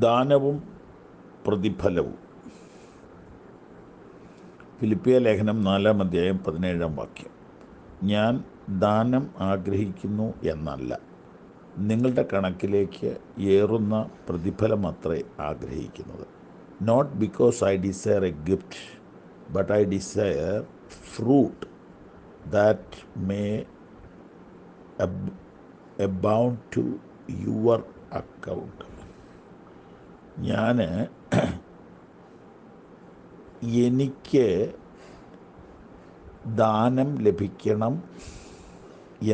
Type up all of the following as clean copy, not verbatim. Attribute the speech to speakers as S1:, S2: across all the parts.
S1: ദാനവും പ്രതിഫലവും. ഫിലിപ്പിയ ലേഖനം 4:17. ഞാൻ ദാനം ആഗ്രഹിക്കുന്നു എന്നല്ല, നിങ്ങളുടെ കണക്കിലേക്ക് ഏറുന്ന പ്രതിഫലമത്രേ ആഗ്രഹിക്കുന്നത്. Not because I desire a gift, but I desire fruit that may abound to your account. എനിക്ക് ദാനം ലഭിക്കണം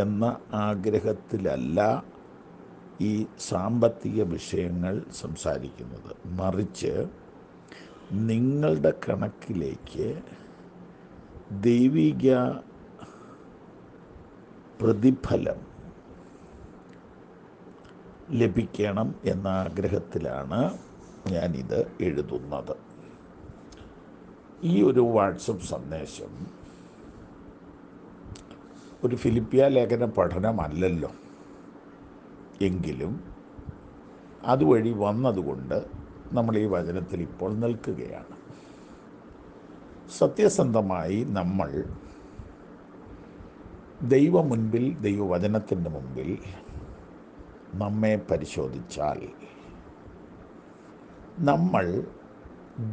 S1: എന്ന ആഗ്രഹത്തിലല്ല ഈ സാമ്പത്തിക വിഷയങ്ങൾ സംസാരിക്കുന്നത്, മറിച്ച് നിങ്ങളുടെ കണക്കിലേക്ക് ദൈവിക പ്രതിഫലം ലഭിക്കണം എന്ന ആഗ്രഹത്തിലാണ് ഞാനിത് എഴുതുന്നത്. ഈ ഒരു വാട്സപ്പ് സന്ദേശം ഒരു ഫിലിപ്പിയ ലേഖന പഠനമല്ലല്ലോ, എങ്കിലും അതുവഴി വന്നതുകൊണ്ട് നമ്മൾ ഈ വചനത്തിൽ ഇപ്പോൾ നിൽക്കുകയാണ്. സത്യസന്ധമായി നമ്മൾ ദൈവമുൻപിൽ, ദൈവവചനത്തിൻ്റെ മുമ്പിൽ നമ്മെ പരിശോധിച്ചാൽ നമ്മൾ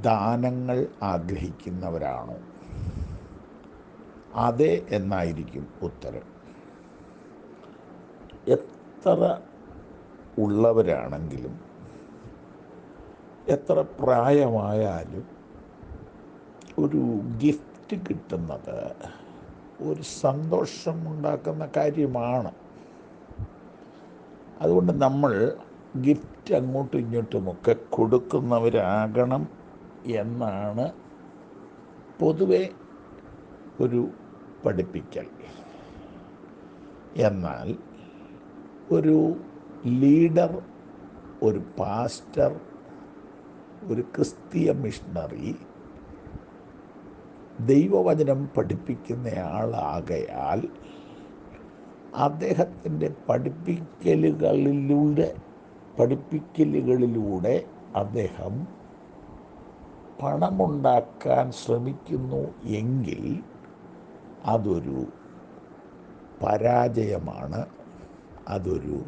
S1: ദാനങ്ങൾ ആഗ്രഹിക്കുന്നവരാണോ? അതെ എന്നായിരിക്കും ഉത്തരം. എത്ര ഉള്ളവരാണെങ്കിലും എത്ര പ്രായമായാലും ഒരു ഗിഫ്റ്റ് കിട്ടുന്നത് ഒരു സന്തോഷമുണ്ടാക്കുന്ന കാര്യമാണ്. അതുകൊണ്ട് നമ്മൾ ഗിഫ്റ്റ് അങ്ങോട്ടും ഇങ്ങോട്ടുമൊക്കെ കൊടുക്കുന്നവരാകണം എന്നാണ് പൊതുവെ ഒരു പഠിപ്പിക്കൽ. എന്നാൽ ഒരു ലീഡർ, ഒരു പാസ്റ്റർ, ഒരു ക്രിസ്തീയ മിഷണറി ദൈവവചനം പഠിപ്പിക്കുന്നയാളാകയാൽ അദ്ദേഹത്തിൻ്റെ പഠിപ്പിക്കലുകളിലൂടെ അദ്ദേഹം പണമുണ്ടാക്കാൻ ശ്രമിക്കുന്നു എങ്കിൽ അതൊരു പരാജയമാണ്, അതൊരു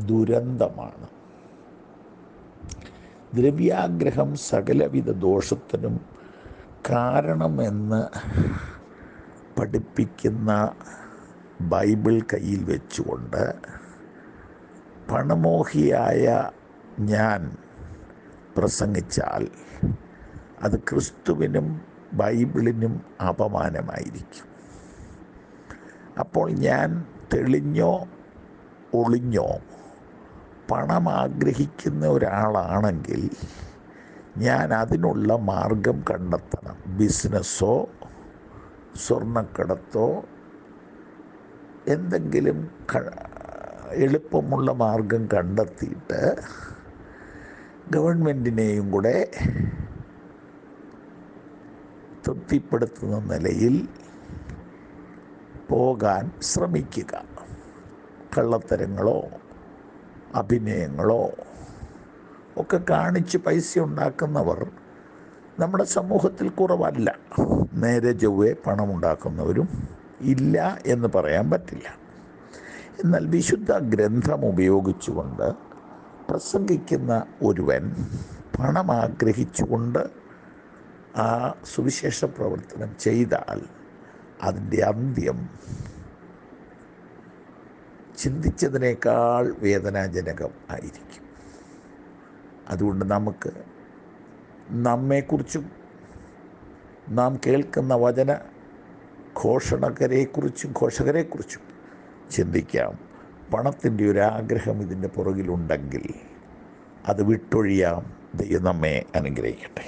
S1: ദുരന്തമാണ്. ദ്രവ്യാഗ്രഹം സകലവിധ ദോഷത്തിനും കാരണമെന്ന് പഠിപ്പിക്കുന്ന ബൈബിൾ കയ്യിൽ വെച്ചുകൊണ്ട് പണമോഹിയായ ഞാൻ പ്രസംഗിച്ചാൽ അത് ക്രിസ്തുവിനും ബൈബിളിനും അപമാനമായിരിക്കും. അപ്പോൾ ഞാൻ തെളിഞ്ഞോ ഒളിഞ്ഞോ പണം ആഗ്രഹിക്കുന്ന ഒരാളാണെങ്കിൽ ഞാൻ അതിനുള്ള മാർഗം കണ്ടെത്തണം. ബിസിനസ്സോ സ്വർണ്ണക്കടത്തോ എന്തെങ്കിലും എളുപ്പമുള്ള മാർഗം കണ്ടെത്തിയിട്ട് ഗവൺമെൻറ്റിനെയും കൂടെ തൃപ്തിപ്പെടുത്തുന്ന നിലയിൽ പോകാൻ ശ്രമിക്കുക. കള്ളത്തരങ്ങളോ അഭിനയങ്ങളോ ഒക്കെ കാണിച്ച് പൈസ ഉണ്ടാക്കുന്നവർ നമ്മുടെ സമൂഹത്തിൽ കുറവല്ല. നേരെ ചൊവ്വേ പണമുണ്ടാക്കുന്നവരും ഇല്ല എന്ന് പറയാൻ പറ്റില്ല. എന്നാൽ വിശുദ്ധ ഗ്രന്ഥം ഉപയോഗിച്ചുകൊണ്ട് പ്രസംഗിക്കുന്ന ഒരുവൻ പണം ആഗ്രഹിച്ചുകൊണ്ട് ആ സുവിശേഷ പ്രവർത്തനം ചെയ്താൽ അതിൻ്റെ അന്ത്യം ചിന്തിച്ചതിനേക്കാൾ വേദനാജനകം ആയിരിക്കും. അതുകൊണ്ട് നമുക്ക് നമ്മെക്കുറിച്ചും നാം കേൾക്കുന്ന വചന ഘോഷകരെക്കുറിച്ചും ചിന്തിക്കാം. പണത്തിൻ്റെ ഒരാഗ്രഹം ഇതിൻ്റെ പുറകിലുണ്ടെങ്കിൽ അത് വിട്ടൊഴിയാം. ദൈവം നമ്മെ അനുഗ്രഹിക്കട്ടെ.